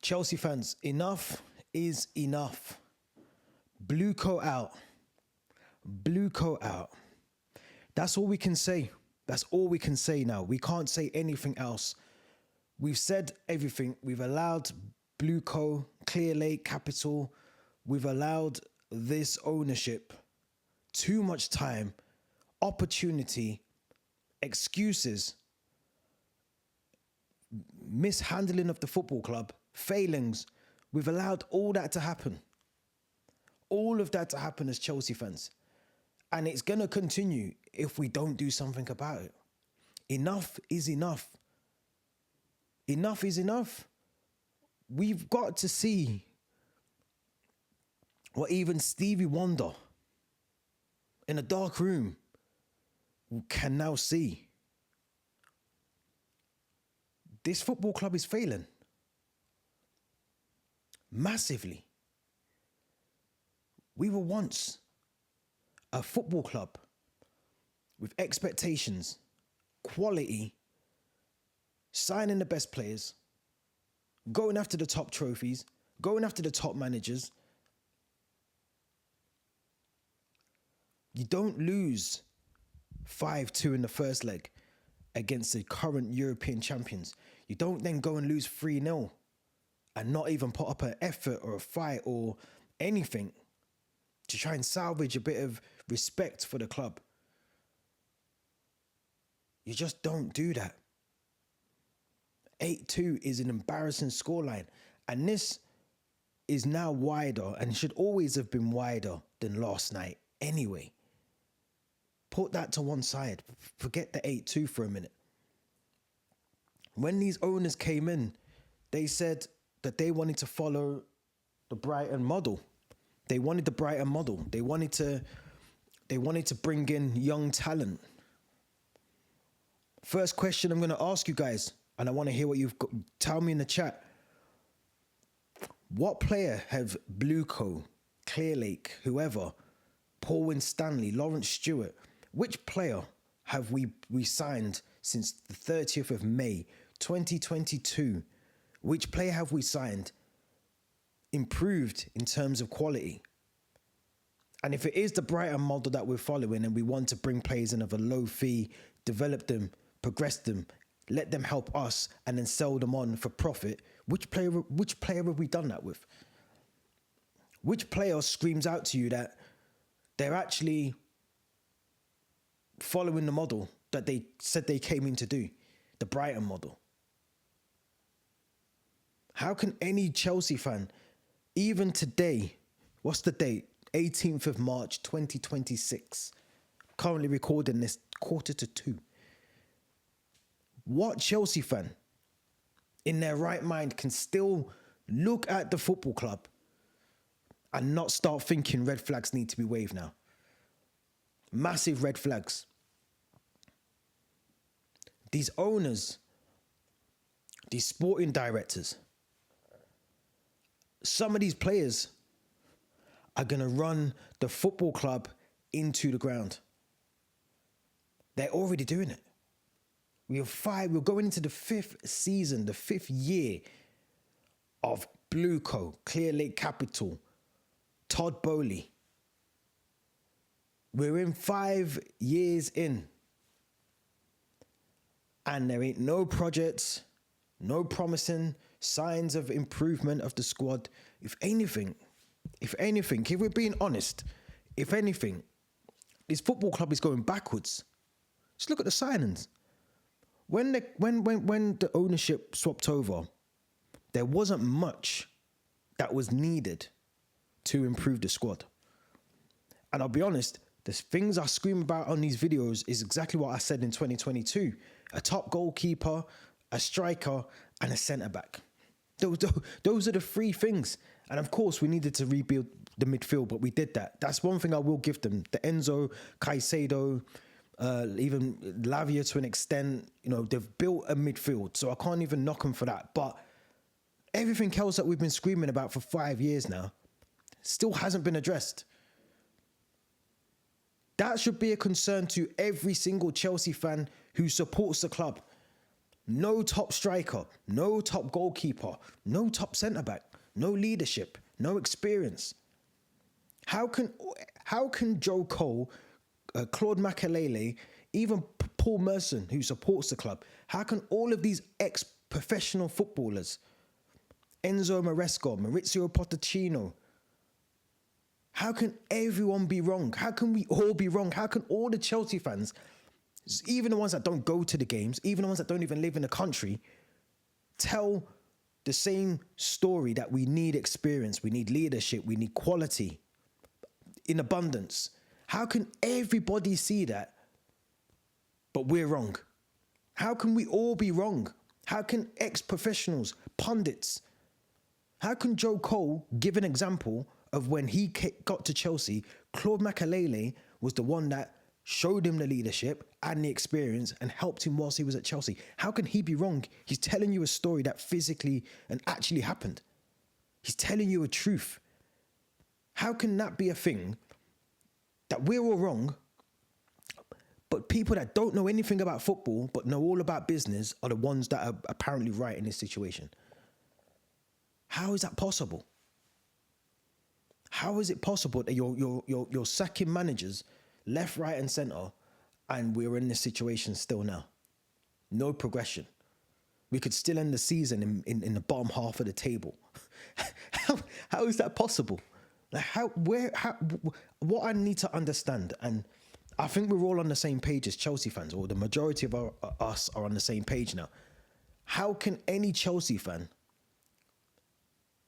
Chelsea fans, enough is enough. BlueCo out. BlueCo out. That's all we can say. That's all we can say now. We can't say anything else. We've said everything. We've allowed BlueCo, Clearlake Capital. We've allowed this ownership too much time, opportunity, excuses, mishandling of the football club, failings. We've allowed all that to happen. All of that to happen as Chelsea fans. And it's going to continue if we don't do something about it. Enough is enough. Enough is enough. We've got to see what even Stevie Wonder in a dark room can now see. This football club is failing. Massively. We were once a football club with expectations, quality, signing the best players, going after the top trophies, going after the top managers. You don't lose 5-2 in the first leg against the current European champions. You don't then go and lose 3-0 and not even put up an effort or a fight or anything to try and salvage a bit of respect for the club. You just don't do that. 8-2 is an embarrassing scoreline. And this is now wider and should always have been wider than last night anyway. Put that to one side. Forget the 8-2 for a minute. When these owners came in, they said that they wanted to follow the Brighton model. They wanted the Brighton model. They wanted to bring in young talent. First question I'm going to ask you guys, and I want to hear what you've got. Tell me in the chat. What player have BlueCo, Clearlake, whoever, Paul Winstanley, Lawrence Stewart, which player have we signed since the 30th of May, 2022? Which player have we signed improved in terms of quality? And if it is the Brighton model that we're following and we want to bring players in of a low fee, develop them, progress them, let them help us and then sell them on for profit, which player have we done that with? Which player screams out to you that they're actually following the model that they said they came in to do, the Brighton model? How can any Chelsea fan, even today, what's the date? 18th of March, 2026. Currently recording this 1:45. What Chelsea fan in their right mind can still look at the football club and not start thinking red flags need to be waved now? Massive red flags. These owners, these sporting directors, some of these players are going to run the football club into the ground. They're already doing it. We're going into the 5th season, the 5th year of BlueCo, Clearlake Capital, Todd Boehly. We're in 5 years in. And there ain't no projects, no promising signs of improvement of the squad. If anything, if we're being honest, if anything, this football club is going backwards. Just look at the signings. When the ownership swapped over, there wasn't much that was needed to improve the squad. And I'll be honest, the things I scream about on these videos is exactly what I said in 2022. A top goalkeeper, a striker, and a centre-back. Those are the 3 things. And of course, we needed to rebuild the midfield, but we did that. That's one thing I will give them. The Enzo, Caicedo, even Lavia to an extent, they've built a midfield, so I can't even knock them for that. But everything else that we've been screaming about for 5 years now still hasn't been addressed. That should be a concern to every single Chelsea fan who supports the club. No top striker, no top goalkeeper, no top centre-back, no leadership, no experience. How can Joe Cole, Claude Makelele, even Paul Merson, who supports the club, how can all of these ex-professional footballers, Enzo Maresca, Maurizio Pochettino, how can everyone be wrong? How can we all be wrong? How can all the Chelsea fans, even the ones that don't go to the games, even the ones that don't even live in the country, tell the same story that we need experience, we need leadership, we need quality in abundance? How can everybody see that, but we're wrong? How can we all be wrong? How can ex-professionals, pundits, how can Joe Cole give an example of when he got to Chelsea, Claude Makelele was the one that showed him the leadership and the experience and helped him whilst he was at Chelsea? How can he be wrong? He's telling you a story that physically and actually happened. He's telling you a truth. How can that be a thing that we're all wrong, but people that don't know anything about football but know all about business are the ones that are apparently right in this situation? How is that possible? How is it possible that you're sacking managers left, right, and centre, and we're in this situation still now? No progression. We could still end the season in the bottom half of the table. How is that possible? Like what I need to understand, and I think we're all on the same page as Chelsea fans, or the majority of us are on the same page now. How can any Chelsea fan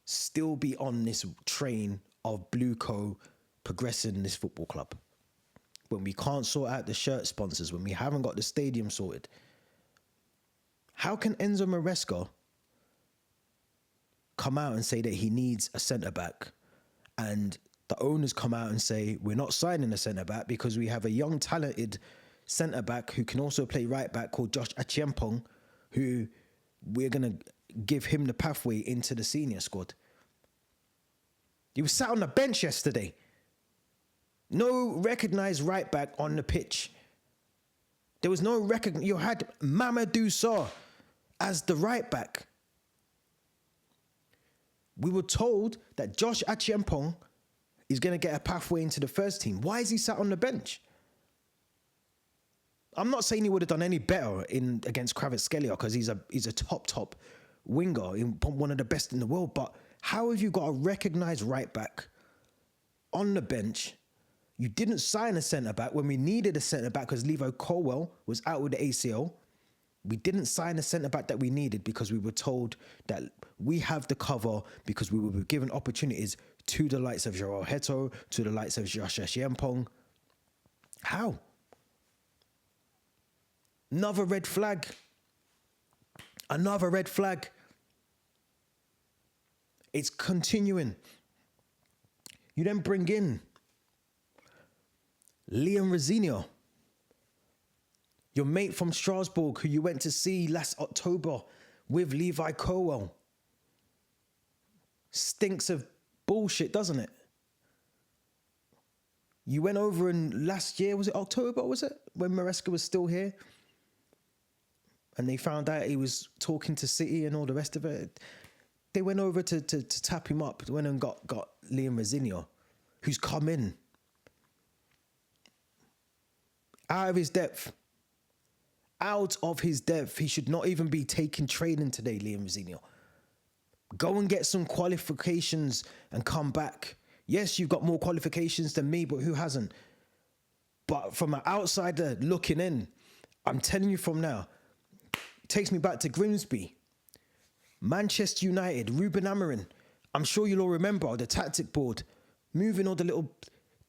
still be on this train of BlueCo progressing this football club when we can't sort out the shirt sponsors, when we haven't got the stadium sorted? How can Enzo Maresca come out and say that he needs a centre-back, and the owners come out and say we're not signing a centre-back because we have a young talented centre-back who can also play right-back called Josh Achiampong, who we're going to give him the pathway into the senior squad? He was sat on the bench yesterday. No recognised right back on the pitch. There was no you had Mamadou Sarr as the right back. We were told that Josh Achiampong is going to get a pathway into the first team. Why is he sat on the bench? I'm not saying he would have done any better against Kvaratskhelia because he's a top winger, one of the best in the world. But how have you got a recognised right back on the bench? You didn't sign a centre-back when we needed a centre-back because Levo Colwell was out with the ACL. We didn't sign a centre-back that we needed because we were told that we have the cover because we were given opportunities to the likes of Joao Heto, to the likes of Josh Achiampong. How? Another red flag. Another red flag. It's continuing. You then bring in Liam Rosenior, your mate from Strasbourg, who you went to see last October with Levi Colwell. Stinks of bullshit, doesn't it? You went over in last year, was it October, was it? When Maresca was still here? And they found out he was talking to City and all the rest of it. They went over to tap him up, went and got Liam Rosenior, who's come in out of his depth. Out of his depth. He should not even be taking training today, Liam Rosenior. Go and get some qualifications and come back. Yes, you've got more qualifications than me, but who hasn't? But from an outsider looking in, I'm telling you from now, it takes me back to Grimsby, Manchester United, Ruben Amorim. I'm sure you'll all remember the tactic board, moving all the little...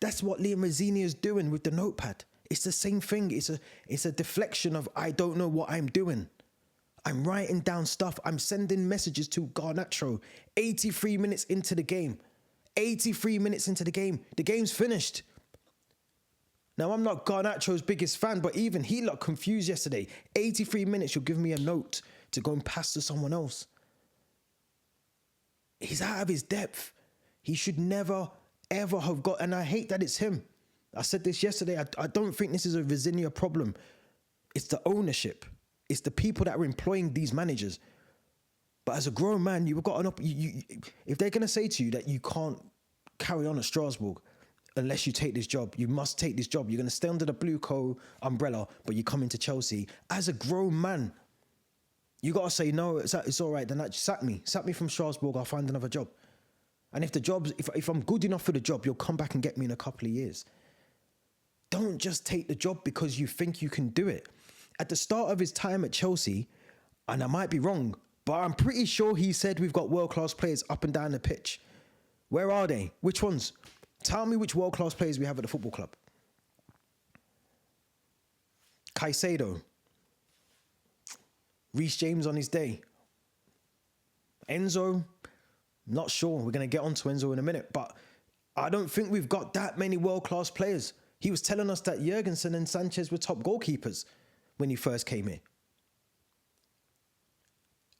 That's what Liam Rosenior is doing with the notepad. It's the same thing. It's a deflection of, I don't know what I'm doing. I'm writing down stuff. I'm sending messages to Garnacho 83 minutes into the game. 83 minutes into the game. The game's finished. Now, I'm not Garnacho's biggest fan, but even he looked confused yesterday. 83 minutes, you'll give me a note to go and pass to someone else. He's out of his depth. He should never, ever have got... And I hate that it's him. I said this yesterday. I don't think this is a Rosenior problem. It's the ownership. It's the people that are employing these managers. But as a grown man, you've got if they're going to say to you that you can't carry on at Strasbourg unless you take this job, you must take this job. You're going to stay under the BlueCo umbrella, but you come into Chelsea. As a grown man, you got to say, no, it's all right. Then sack me from Strasbourg. I'll find another job. And if the job's, if I'm good enough for the job, you'll come back and get me in a couple of years. Don't just take the job because you think you can do it. At the start of his time at Chelsea, and I might be wrong, but I'm pretty sure he said we've got world-class players up and down the pitch. Where are they? Which ones? Tell me which world-class players we have at the football club. Caicedo. Reece James on his day. Enzo. Not sure. We're going to get onto Enzo in a minute. But I don't think we've got that many world-class players. He was telling us that Jurgensen and Sanchez were top goalkeepers when he first came here.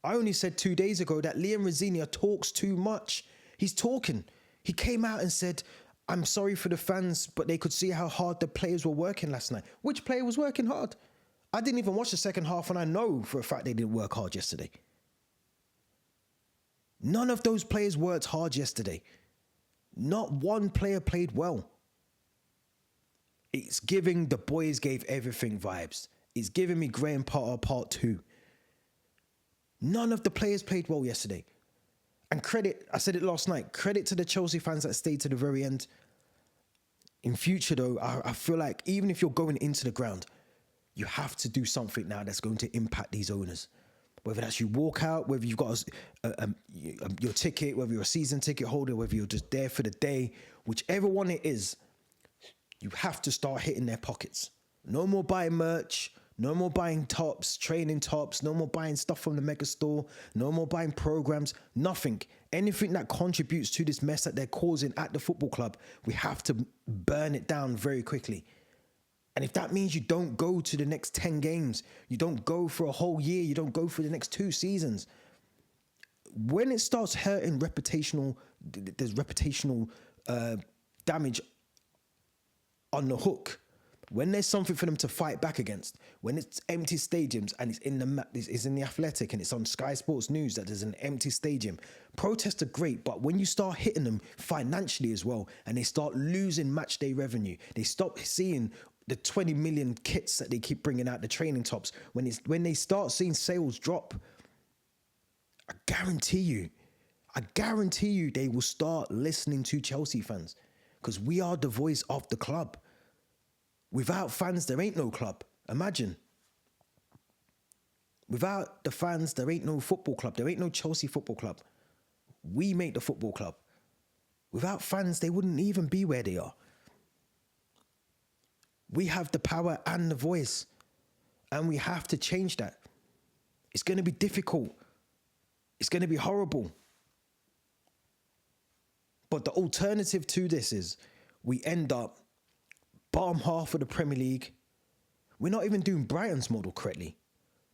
I only said 2 days ago that Liam Rosinia talks too much. He's talking. He came out and said, I'm sorry for the fans, but they could see how hard the players were working last night. Which player was working hard? I didn't even watch the second half, and I know for a fact they didn't work hard yesterday. None of those players worked hard yesterday. Not one player played well. It's giving the boys gave everything vibes. It's giving me Graham Potter part 2. None of the players played well yesterday. And credit, I said it last night, credit to the Chelsea fans that stayed to the very end. In future though, I feel like even if you're going into the ground, you have to do something now that's going to impact these owners. Whether that's you walk out, whether you've got your ticket, whether you're a season ticket holder, whether you're just there for the day, whichever one it is, you have to start hitting their pockets. No more buying merch, no more buying tops, training tops, no more buying stuff from the mega store, no more buying programs, nothing. Anything that contributes to this mess that they're causing at the football club, we have to burn it down very quickly. And if that means you don't go to the next 10 games, you don't go for a whole year, you don't go for the next 2 seasons, when it starts hurting there's reputational damage on the hook, when there's something for them to fight back against, when it's empty stadiums and it's in the Athletic and it's on Sky Sports News that there's an empty stadium, protests are great, but when you start hitting them financially as well, and they start losing match day revenue, they stop seeing the 20 million kits that they keep bringing out, the training tops, when they start seeing sales drop, I guarantee you they will start listening to Chelsea fans, because we are the voice of the club. Without fans, there ain't no club. Imagine. Without the fans, there ain't no football club. There ain't no Chelsea Football Club. We make the football club. Without fans, they wouldn't even be where they are. We have the power and the voice, and we have to change that. It's going to be difficult. It's going to be horrible. But the alternative to this is we end up bottom half of the Premier League. We're not even doing Brighton's model correctly.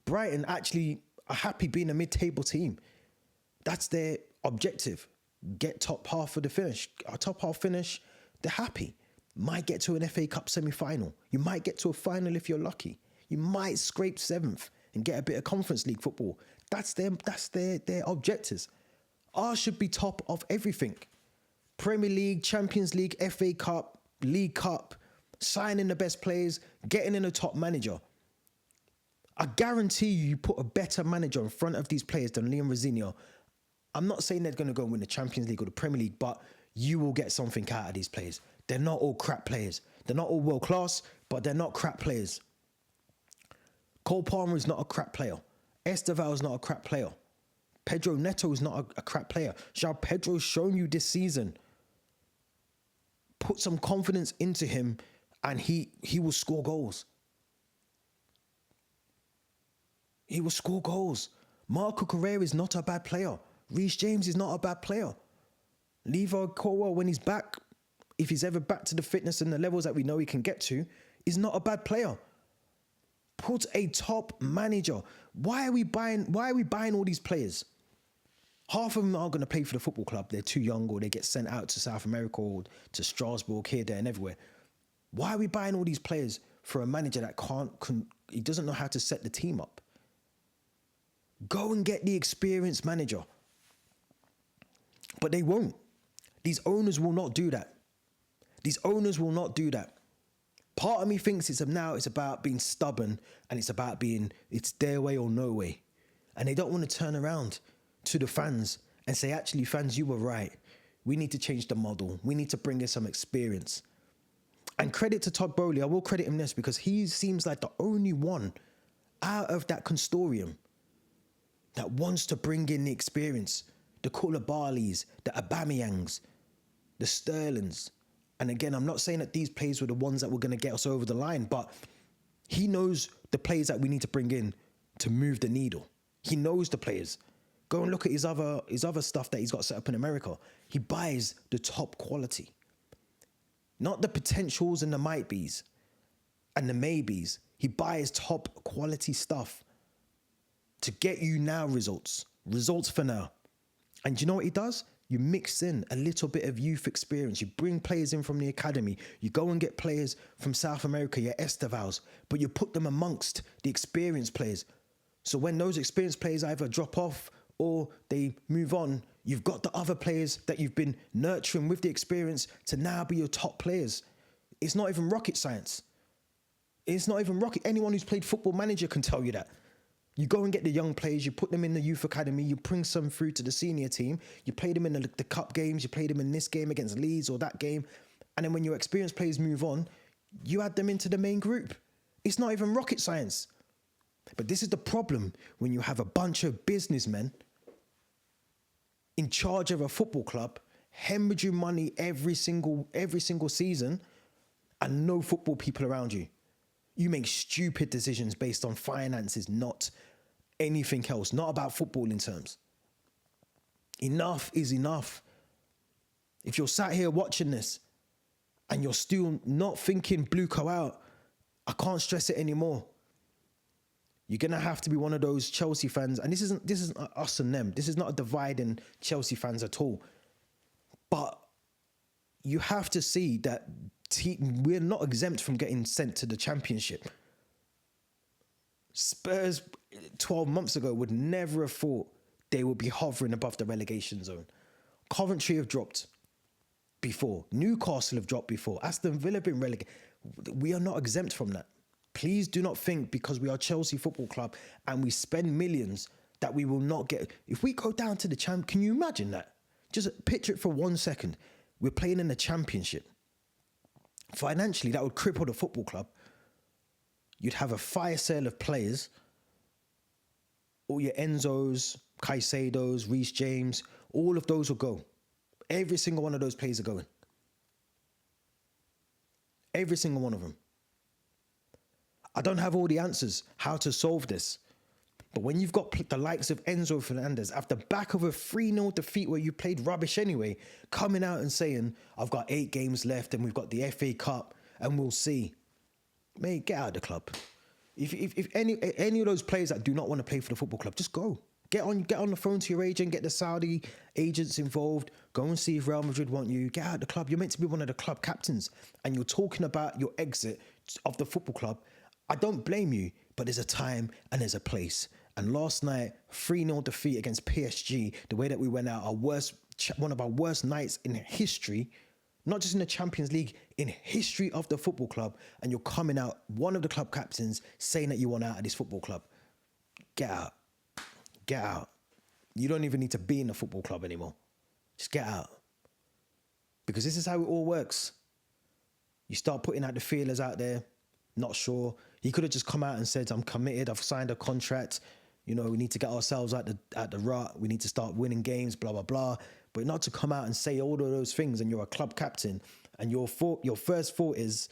Brighton actually are happy being a mid-table team. That's their objective. Get top half of the finish. Our top half finish, they're happy. Might get to an FA Cup semi-final. You might get to a final if you're lucky. You might scrape 7th and get a bit of Conference League football. That's their objectives. Ours should be top of everything. Premier League, Champions League, FA Cup, League Cup, signing the best players, getting in a top manager. I guarantee you put a better manager in front of these players than Liam Rosinia. I'm not saying they're going to go and win the Champions League or the Premier League, but you will get something out of these players. They're not all crap players. They're not all world class, but they're not crap players. Cole Palmer is not a crap player. Esteval is not a crap player. Pedro Neto is not a crap player. João Pedro's shown you this season. Put some confidence into him and he will score goals. He will score goals. Marco Correa is not a bad player. Reece James is not a bad player. Levi Colwell, when he's back, if he's ever back to the fitness and the levels that we know he can get to, is not a bad player. Put a top manager. Why are we buying all these players? Half of them aren't going to play for the football club. They're too young, or they get sent out to South America or to Strasbourg, here, there, and everywhere. Why are we buying all these players for a manager that he doesn't know how to set the team up? Go and get the experienced manager. But they won't. These owners will not do that. These owners will not do that. Part of me thinks it's about being stubborn, and it's their way or no way. And they don't want to turn around to the fans and say, actually, fans, you were right. We need to change the model. We need to bring in some experience. And credit to Todd Boehly. I will credit him this because he seems like the only one out of that consortium that wants to bring in the experience. The Koulibalis, the Aubameyangs, the Sterlings. And again, I'm not saying that these players were the ones that were going to get us over the line, but he knows the players that we need to bring in to move the needle. He knows the players. Go and look at his other stuff that he's got set up in America. He buys the top quality. Not the potentials and the might be's and the maybes. He buys top quality stuff to get you now results. Results for now. And do you know what he does? You mix in a little bit of youth experience. You bring players in from the academy. You go and get players from South America, your Estevals, but you put them amongst the experienced players. So when those experienced players either drop off or they move on, you've got the other players that you've been nurturing with the experience to now be your top players. It's not even rocket science. It's not even rocket. Anyone who's played Football Manager can tell you that. You go and get the young players, you put them in the youth academy, you bring some through to the senior team, you play them in the cup games, you play them in this game against Leeds or that game, and then when your experienced players move on, you add them into the main group. It's not even rocket science. But this is the problem when you have a bunch of businessmen in charge of a football club, hemorrhaging money every single season, and no football people around you. You make stupid decisions based on finances, not anything else, not about footballing terms. Enough is enough. If you're sat here watching this and you're still not thinking BlueCo out, I can't stress it anymore. You're going to have to be one of those Chelsea fans. And this isn't us and them. This is not a divide in Chelsea fans at all. But you have to see that we're not exempt from getting sent to the Championship. Spurs 12 months ago would never have thought they would be hovering above the relegation zone. Coventry have dropped before. Newcastle have dropped before. Aston Villa have been relegated. We are not exempt from that. Please do not think because we are Chelsea Football Club and we spend millions that we will not get. If we go down to the champ, can you imagine that? Just picture it for 1 second. We're playing in the Championship. Financially, that would cripple the football club. You'd have a fire sale of players. All your Enzos, Caicedos, Reece James, all of those will go. Every single one of those players are going. Every single one of them. I don't have all the answers how to solve this. But when you've got the likes of Enzo Fernandez, after back of a 3-0 defeat where you played rubbish anyway, coming out and saying, I've got 8 games left and we've got the FA Cup and we'll see. Mate, get out of the club. If any of those players that do not want to play for the football club, just go. Get on the phone to your agent, get the Saudi agents involved, go and see if Real Madrid want you, get out of the club. You're meant to be one of the club captains and you're talking about your exit of the football club. I don't blame you, but there's a time and there's a place. And last night, 3-0 defeat against PSG, the way that we went out, one of our worst nights in history, not just in the Champions League, in history of the football club, and you're coming out, one of the club captains, saying that you want out of this football club. Get out. Get out. You don't even need to be in the football club anymore. Just get out. Because this is how it all works. You start putting out the feelers out there, not sure. He could have just come out and said, I'm committed, I've signed a contract. You know, we need to get ourselves out the rut. We need to start winning games, blah, blah, blah. But not to come out and say all of those things and you're a club captain and your first thought is,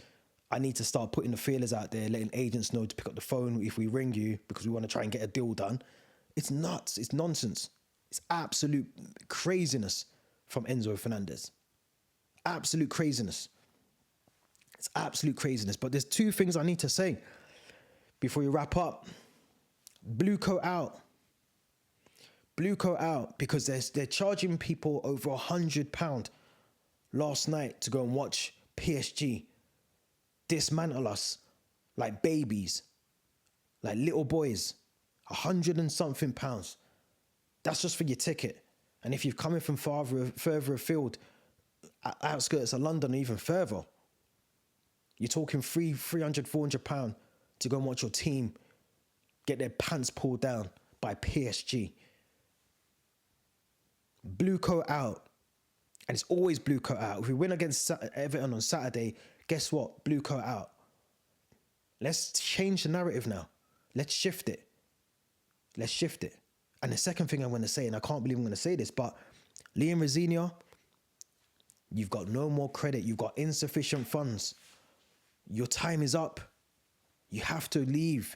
I need to start putting the feelers out there, letting agents know to pick up the phone if we ring you because we want to try and get a deal done. It's nuts. It's nonsense. It's absolute craziness from Enzo Fernandez. Absolute craziness. It's absolute craziness. But there's 2 things I need to say before we wrap up. BlueCo out. BlueCo out because they're charging people over £100 last night to go and watch PSG dismantle us like babies, like little boys. 100 and something pounds. That's just for your ticket. And if you're coming from further afield, outskirts of London or even further, you're talking 300, 400 pounds to go and watch your team get their pants pulled down by PSG. BlueCo out. And it's always BlueCo out. If we win against Everton on Saturday, guess what? BlueCo out. Let's change the narrative now. Let's shift it. Let's shift it. And the second thing I'm going to say, and I can't believe I'm going to say this, but Liam Rosenior, you've got no more credit. You've got insufficient funds. Your time is up. You have to leave.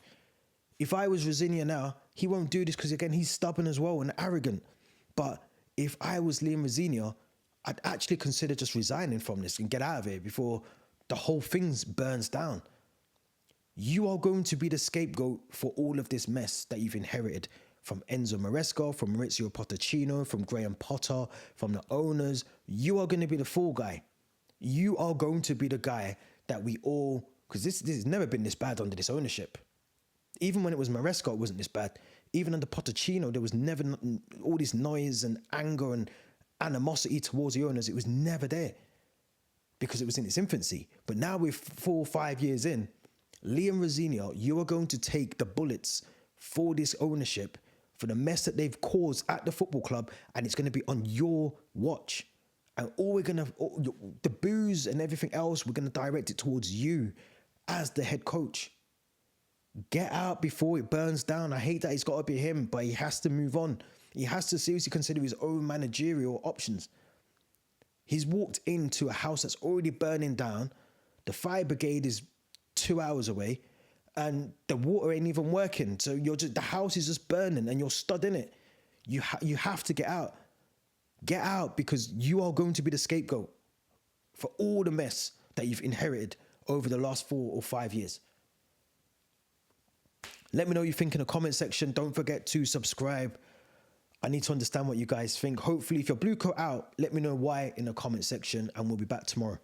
If I was Rosenior now, he won't do this because, again, he's stubborn as well and arrogant. But if I was Liam Rosenior, I'd actually consider just resigning from this and get out of here before the whole thing burns down. You are going to be the scapegoat for all of this mess that you've inherited from Enzo Maresca, from Maurizio Pochettino, from Graham Potter, from the owners. You are going to be the fall guy. You are going to be the guy that we all, because this has never been this bad under this ownership. Even when it was Maresca, it wasn't this bad. Even under Pochettino, there was never all this noise and anger and animosity towards the owners. It was never there because it was in its infancy. But now we're 4 or 5 years in, Liam Rosenior, you are going to take the bullets for this ownership, for the mess that they've caused at the football club, and it's going to be on your watch. And the booze and everything else, we're going to direct it towards you as the head coach. Get out before it burns down. I hate that it's got to be him, but he has to move on. He has to seriously consider his own managerial options. He's walked into a house that's already burning down. The fire brigade is 2 hours away and the water ain't even working. So the house is just burning and you're stood in it. You have to get out. Get out, because you are going to be the scapegoat for all the mess that you've inherited over the last 4 or 5 years. Let me know what you think in the comment section. Don't forget to subscribe. I need to understand what you guys think. Hopefully, if you're BlueCo out, let me know why in the comment section, and we'll be back tomorrow.